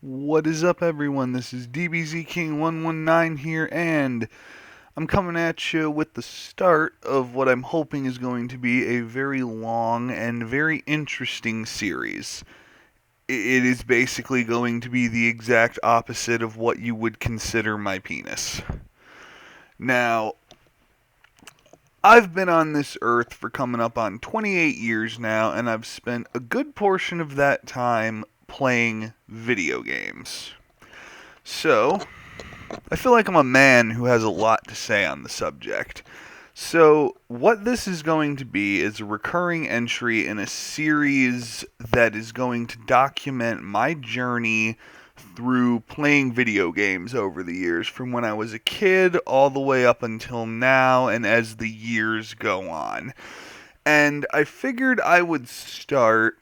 What is up, everyone? This is DBZ King 119 here, and I'm coming at you with the start of what I'm hoping is going to be a very long and very interesting series. It is basically going to be the exact opposite of what you would consider my penis. Now, I've been on this earth for coming up on 28 years now, and I've spent a good portion of that time playing video games. So, I feel like I'm a man who has a lot to say on the subject. So, what this is going to be is a recurring entry in a series that is going to document my journey through playing video games over the years, from when I was a kid all the way up until now, and as the years go on. And I figured I would start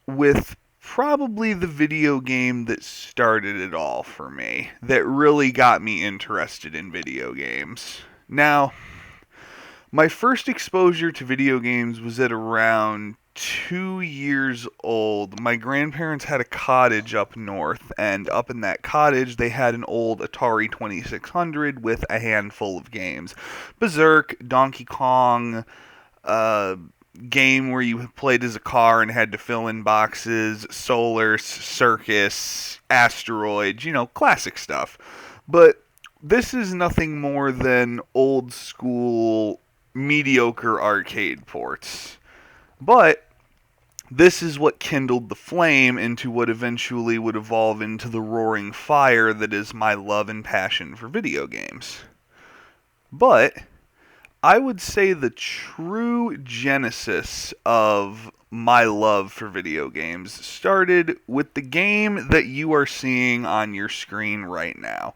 with probably the video game that started it all for me, that really got me interested in video games. Now, my first exposure to video games was at around 2 years old. My grandparents had a cottage up north, and up in that cottage they had an old Atari 2600 with a handful of games. Berserk, Donkey Kong, game where you played as a car and had to fill in boxes, Solar, Circus, Asteroids, classic stuff. But this is nothing more than old school, mediocre arcade ports. But this is what kindled the flame into what eventually would evolve into the roaring fire that is my love and passion for video games. But I would say the true genesis of my love for video games started with the game that you are seeing on your screen right now.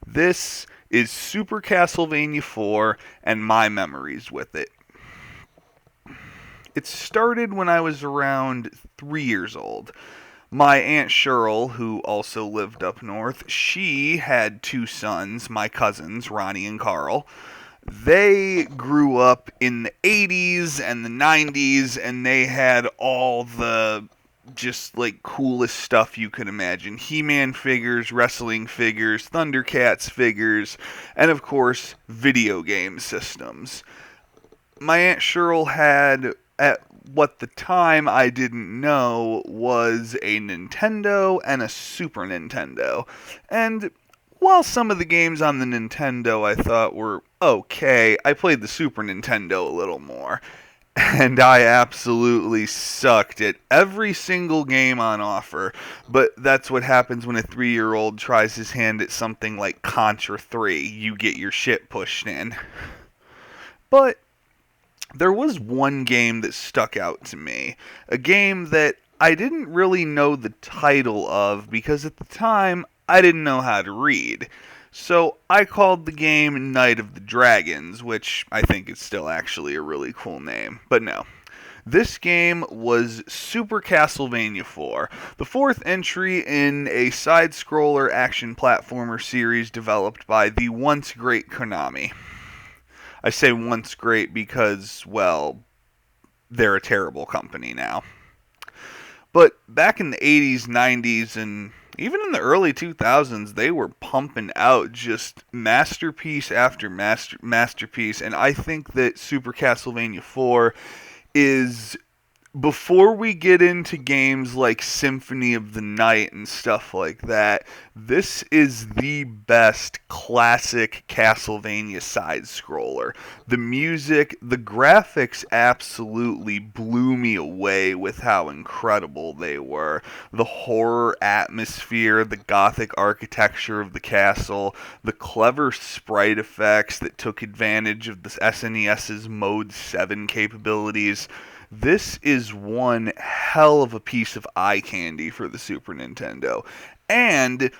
This is Super Castlevania 4 and my memories with it. It started when I was around 3 years old. My Aunt Cheryl, who also lived up north, she had two sons, my cousins, Ronnie and Carl. They grew up in the 80s and the 90s, and they had all the just coolest stuff you could imagine. He-Man figures, wrestling figures, Thundercats figures, and of course, video game systems. My Aunt Cheryl had, at what the time I didn't know, was a Nintendo and a Super Nintendo. And while some of the games on the Nintendo I thought were okay, I played the Super Nintendo a little more. And I absolutely sucked at every single game on offer. But that's what happens when a 3-year-old tries his hand at something like Contra 3. You get your shit pushed in. But there was one game that stuck out to me. A game that I didn't really know the title of because at the time I didn't know how to read. So I called the game Night of the Dragons, which I think is still actually a really cool name. But no. This game was Super Castlevania 4, the fourth entry in a side-scroller action platformer series developed by the once great Konami. I say once great because, well, they're a terrible company now. But back in the 80s, 90s, and even in the early 2000s, they were pumping out just masterpiece after masterpiece. And I think that Super Castlevania 4 is, before we get into games like Symphony of the Night and stuff like that, this is the best classic Castlevania side-scroller. The music, the graphics absolutely blew me away with how incredible they were. The horror atmosphere, the gothic architecture of the castle, the clever sprite effects that took advantage of the SNES's Mode 7 capabilities. This is one hell of a piece of eye candy for the Super Nintendo. And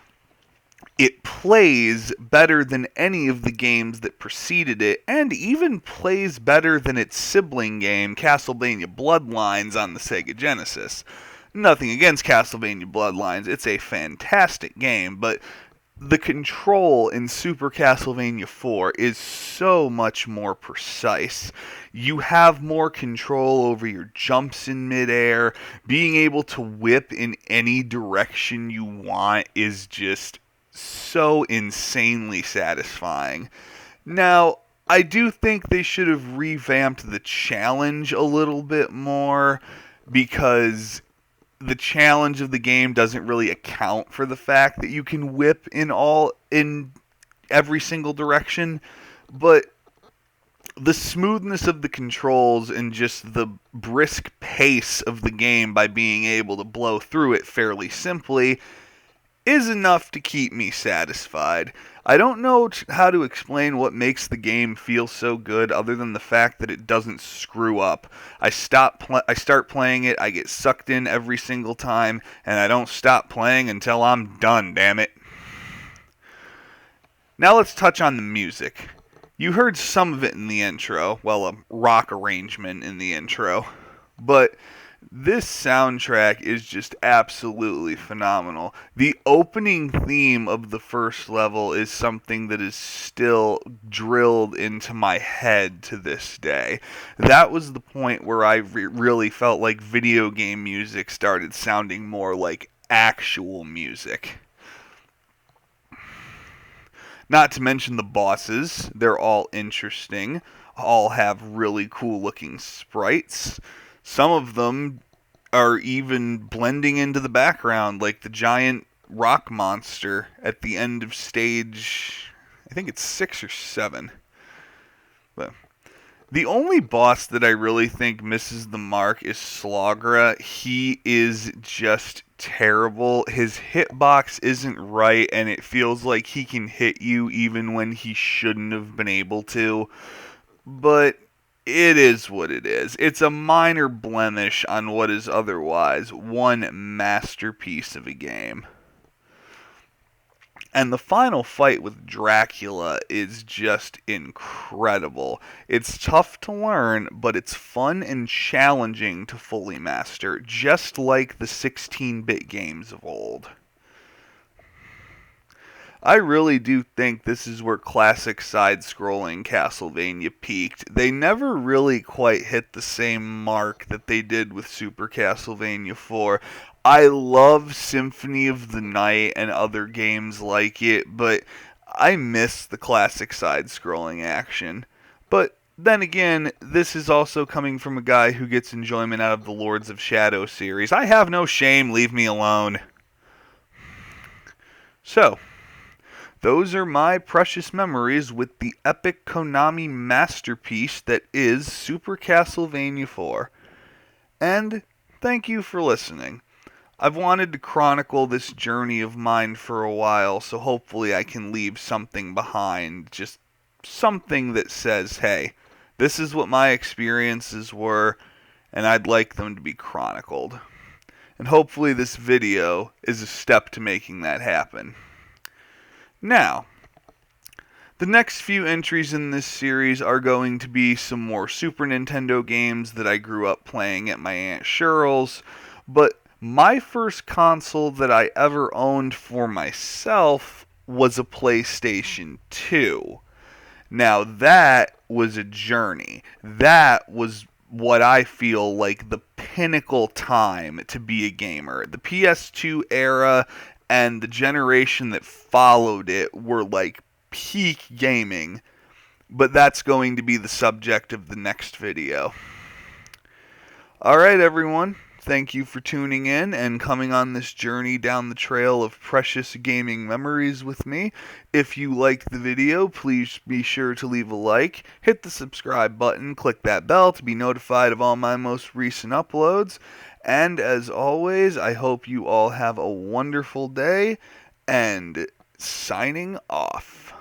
it plays better than any of the games that preceded it, and even plays better than its sibling game, Castlevania Bloodlines, on the Sega Genesis. Nothing against Castlevania Bloodlines, it's a fantastic game, but the control in Super Castlevania 4 is so much more precise. You have more control over your jumps in midair. Being able to whip in any direction you want is just so insanely satisfying. Now, I do think they should have revamped the challenge a little bit more, because the challenge of the game doesn't really account for the fact that you can whip in every single direction. But the smoothness of the controls and just the brisk pace of the game by being able to blow through it fairly simply is enough to keep me satisfied. I don't know how to explain what makes the game feel so good other than the fact that it doesn't screw up. I start playing it, I get sucked in every single time, and I don't stop playing until I'm done, damn it. Now let's touch on the music. You heard some of it in the intro, well, a rock arrangement in the intro, but this soundtrack is just absolutely phenomenal. The opening theme of the first level is something that is still drilled into my head to this day. That was the point where I really felt like video game music started sounding more like actual music. Not to mention the bosses. They're all interesting. All have really cool looking sprites. Some of them are even blending into the background, like the giant rock monster at the end of stage, I think it's 6 or 7. But the only boss that I really think misses the mark is Slogra. He is just terrible. His hitbox isn't right, and it feels like he can hit you even when he shouldn't have been able to. But it is what it is. It's a minor blemish on what is otherwise one masterpiece of a game. And the final fight with Dracula is just incredible. It's tough to learn, but it's fun and challenging to fully master, just like the 16-bit games of old. I really do think this is where classic side-scrolling Castlevania peaked. They never really quite hit the same mark that they did with Super Castlevania 4. I love Symphony of the Night and other games like it, but I miss the classic side-scrolling action. But then again, this is also coming from a guy who gets enjoyment out of the Lords of Shadow series. I have no shame, leave me alone. So, those are my precious memories with the epic Konami masterpiece that is Super Castlevania 4. And thank you for listening. I've wanted to chronicle this journey of mine for a while, so hopefully I can leave something behind. Just something that says, hey, this is what my experiences were, and I'd like them to be chronicled. And hopefully this video is a step to making that happen. Now, the next few entries in this series are going to be some more Super Nintendo games that I grew up playing at my Aunt Cheryl's, but my first console that I ever owned for myself was a PlayStation 2. Now that was a journey. That was what I feel like the pinnacle time to be a gamer. The PS2 era and the generation that followed it were like peak gaming, but that's going to be the subject of the next video. Alright everyone, thank you for tuning in and coming on this journey down the trail of precious gaming memories with me. If you liked the video, please be sure to leave a like, hit the subscribe button, click that bell to be notified of all my most recent uploads, and as always, I hope you all have a wonderful day, and signing off.